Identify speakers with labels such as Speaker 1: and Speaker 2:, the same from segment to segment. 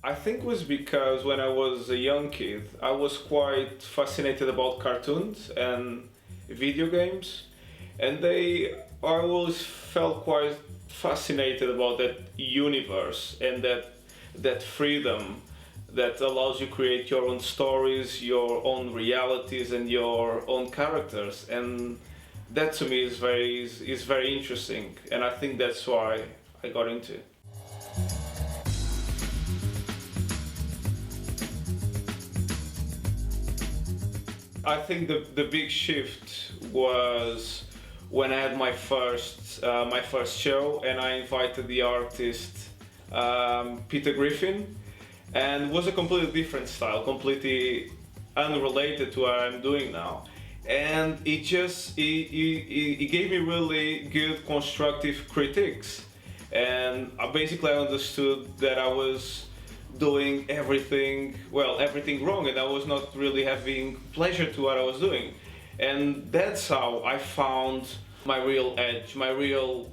Speaker 1: I think it was because when I was a young kid, I was quite fascinated about cartoons and video games, and I always felt quite fascinated about that universe and that freedom that allows you create your own stories, your own realities, and your own characters. And that to me is very interesting, and I think that's why I got into it. I think the big shift was when I had my first show, and I invited the artist Peter Griffin, and it was a completely different style, completely unrelated to what I'm doing now. And he gave me really good constructive critiques, and basically I understood that I was doing everything wrong, and I was not really having pleasure to what I was doing. And that's how I found my real edge, my real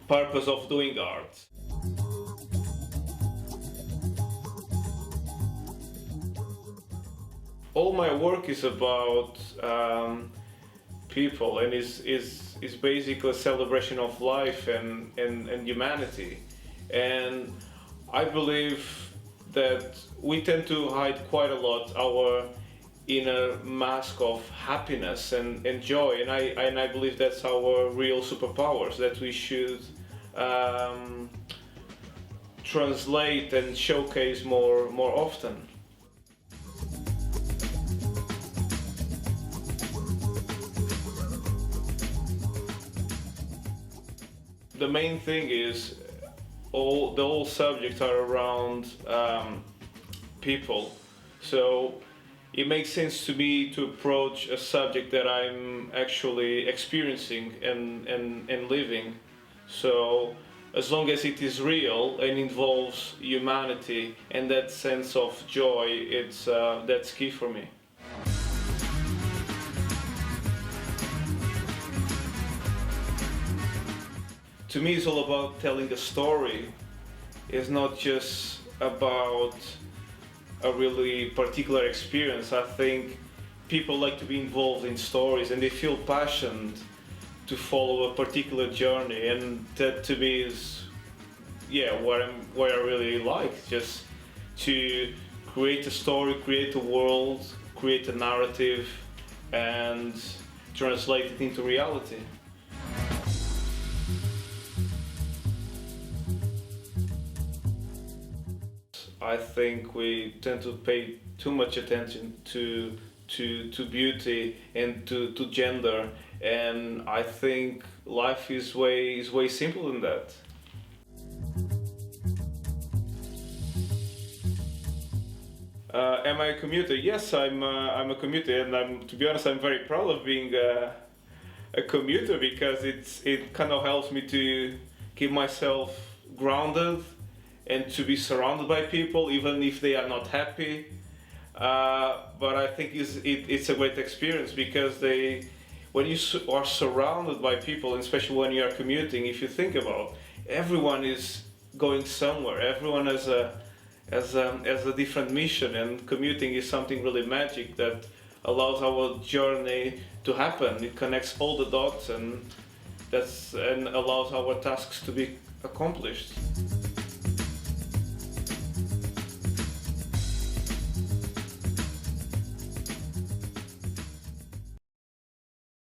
Speaker 1: purpose of doing art. All my work is about people, and is basically a celebration of life and humanity. And I believe that we tend to hide quite a lot our inner mask of happiness and joy, and I believe that's our real superpowers that we should translate and showcase more often. The main thing is the whole subjects are around people, so it makes sense to me to approach a subject that I'm actually experiencing and living. So as long as it is real and involves humanity and that sense of joy, that's key for me. To me, it's all about telling a story. It's not just about a really particular experience. I think people like to be involved in stories, and they feel passionate to follow a particular journey, and that to me is what I really like, just to create a story, create a world, create a narrative, and translate it into reality. I think we tend to pay too much attention to beauty and to gender, and I think life is way simpler than that. Am I a commuter? Yes, I'm a commuter, and to be honest, I'm very proud of being a commuter, because it kind of helps me to keep myself grounded and to be surrounded by people, even if they are not happy. But I think it's a great experience, because when you are surrounded by people, especially when you are commuting, if you think about, everyone is going somewhere. Everyone has a different mission, and commuting is something really magic that allows our journey to happen. It connects all the dots, and allows our tasks to be accomplished.